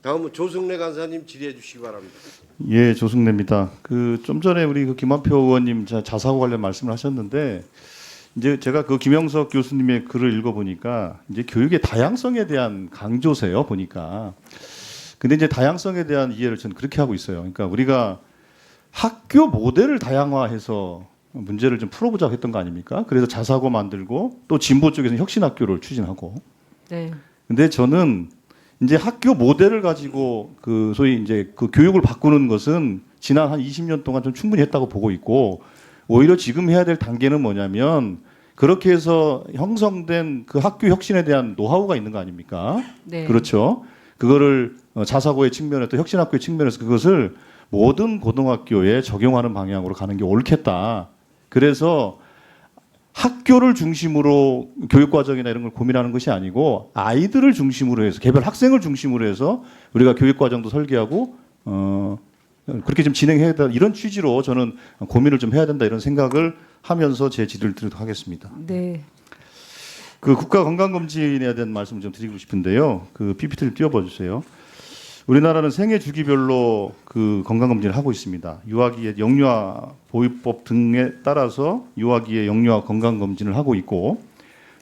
다음은 조승래 간사님 질의해 주시기 바랍니다. 예, 조승래입니다. 좀 전에 우리 김한표 의원님 자사고 관련 말씀을 하셨는데 이제 제가 김영석 교수님의 글을 읽어보니까 이제 교육의 다양성에 대한 강조세요 보니까. 근데 이제 다양성에 대한 이해를 저는 그렇게 하고 있어요. 그러니까 우리가 학교 모델을 다양화해서 문제를 좀 풀어보자고 했던 거 아닙니까? 그래서 자사고 만들고 또 진보 쪽에서는 혁신학교를 추진하고. 네. 근데 저는 이제 학교 모델을 가지고 소위 이제 교육을 바꾸는 것은 지난 한 20년 동안 좀 충분히 했다고 보고 있고, 오히려 지금 해야 될 단계는 뭐냐면 그렇게 해서 형성된 그 학교 혁신에 대한 노하우가 있는 거 아닙니까? 네. 그렇죠. 그거를 자사고의 측면에 또 혁신학교의 측면에서 그것을 모든 고등학교에 적용하는 방향으로 가는 게 옳겠다. 그래서 학교를 중심으로 교육과정이나 이런 걸 고민하는 것이 아니고 아이들을 중심으로 해서 개별 학생을 중심으로 해서 우리가 교육과정도 설계하고 그렇게 좀 진행해야 된다. 이런 취지로 저는 고민을 좀 해야 된다 이런 생각을 하면서 제 질의를 드리도록 하겠습니다. 네. 국가건강검진에 대한 말씀을 좀 드리고 싶은데요. PPT를 띄워봐 주세요. 우리나라는 생애 주기별로 건강검진을 하고 있습니다. 유아기의 영유아 보육법 등에 따라서 유아기의 영유아 건강검진을 하고 있고,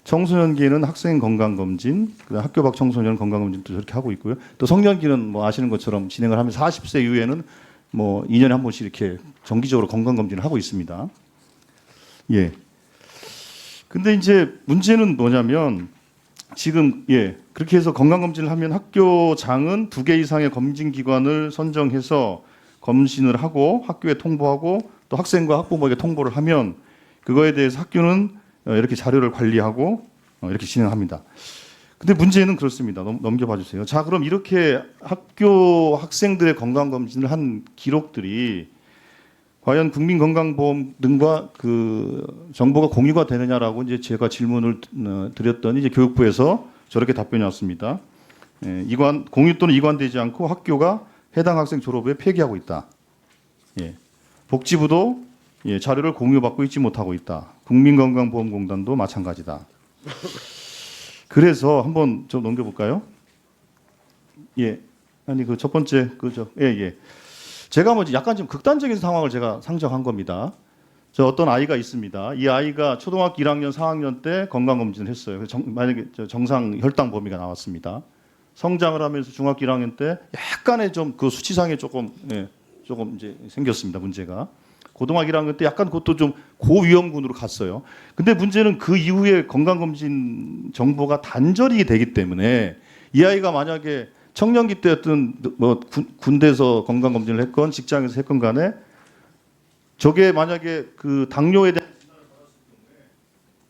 청소년기에는 학생 건강검진, 학교 밖 청소년 건강검진도 저렇게 하고 있고요. 또 성년기는 뭐 아시는 것처럼 진행을 하면서 40세 이후에는 뭐 2년에 한 번씩 이렇게 정기적으로 건강검진을 하고 있습니다. 예. 근데 이제 문제는 뭐냐면 지금 그렇게 해서 건강검진을 하면 학교장은 2개 이상의 검진기관을 선정해서 검진을 하고 학교에 통보하고 또 학생과 학부모에게 통보를 하면 그거에 대해서 학교는 이렇게 자료를 관리하고 이렇게 진행합니다. 근데 문제는 그렇습니다. 넘겨봐 주세요. 자, 그럼 이렇게 학교 학생들의 건강검진을 한 기록들이 과연 국민건강보험 등과 정보가 공유가 되느냐라고 이제 제가 질문을 드렸더니 이제 교육부에서 저렇게 답변이 왔습니다. 공유 또는 이관되지 않고 학교가 해당 학생 졸업 후에 폐기하고 있다. 복지부도 자료를 공유받고 있지 못하고 있다. 국민건강보험공단도 마찬가지다. 그래서 한번 좀 넘겨볼까요? 아니 첫 번째 제가 약간 좀 극단적인 상황을 제가 상정한 겁니다. 어떤 아이가 있습니다. 이 아이가 초등학교 1학년, 4학년 때 건강검진을 했어요. 만약에 정상 혈당 범위가 나왔습니다. 성장을 하면서 중학교 1학년 때 약간의 좀 수치상에 조금 이제 생겼습니다. 문제가. 고등학교 1학년 때 약간 그것도 좀 고위험군으로 갔어요. 근데 문제는 그 이후에 건강검진 정보가 단절이 되기 때문에 이 아이가 만약에 청년기 때였든 뭐 군대에서 건강검진을 했건 직장에서 했건 간에 저게 만약에 당뇨에 대한 진단을 받았을 경우에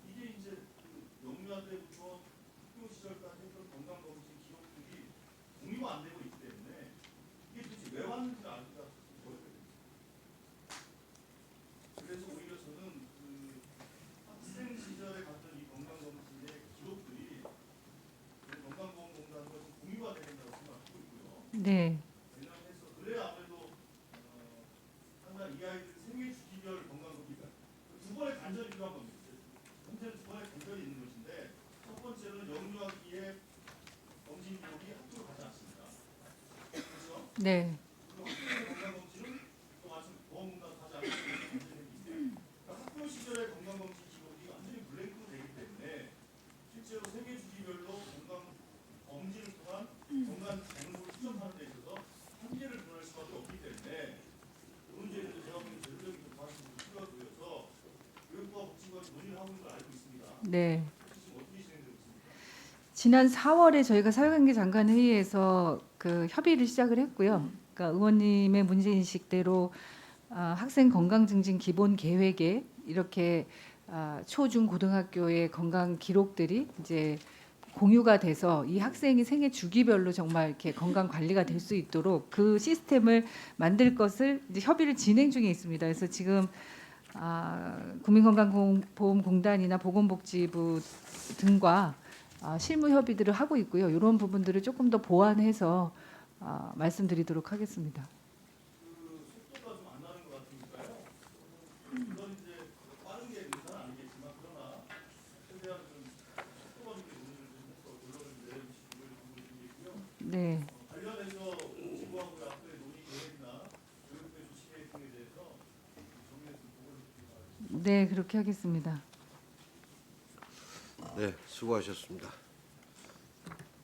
이게 이제 영유아 때부터 학교 시절까지 했던 건강검진 기록들이 공유가 안 되고 있기 때문에 이게 도대체 왜 왔는지를 알기가 어려워요. 그래서 오히려 저는 학생 시절에 갔던 이 건강검진의 기록들이 건강보험공단과 공유가 된다고 생각하고 있고요. 네. 그래야 아무래도 상당히 이 아이들 생애 주기별 건강검진 두 번의 단절이 필요한 겁니다. 현재는 두 번의 단절이 있는 것인데 첫 번째로는 영유아기의 검진 기록이 학교로 가지 않습니다. 그렇죠? 네. 그리고 학교의 건강검진은 또 마침 보험공단 가지 않는 건데 학교 시절의 건강검진 기록이 완전히 블랭크로 되기 때문에 실제로 생애 주기별로 검진을 통한 건강 장르를 추정하는 데 있어서 한계를 드러낼 수밖에 없기 때문에 그 문제에 대해서 제가 보기엔 제도적인 관심이 필요가 보여서 교육부와 복지부가 논의를 하고 있는 걸 알고 있습니다. 네. 지금 어떻게 진행되고 있습니까? 지난 4월에 저희가 사회관계 장관 회의에서 협의를 시작을 했고요. 그러니까 의원님의 문제 인식대로 학생 건강 증진 기본 계획에 이렇게 초중 고등학교의 건강 기록들이 이제 공유가 돼서 이 학생이 생애 주기별로 정말 이렇게 건강 관리가 될 수 있도록 그 시스템을 만들 것을 이제 협의를 진행 중에 있습니다. 그래서 지금 국민건강보험공단이나 보건복지부 등과 실무 협의들을 하고 있고요. 이런 부분들을 조금 더 보완해서 말씀드리도록 하겠습니다. 속도가 좀 안 나는 것 같으니까요. 물론 이제 빠른 게 의사는 아니겠지만 그러나 최대한 좀 속도감 있게 논의를 좀 해서 논란을 내주시기를 부탁드리고요. 네. 관련해서 네, 그렇게 하겠습니다. 네, 수고하셨습니다.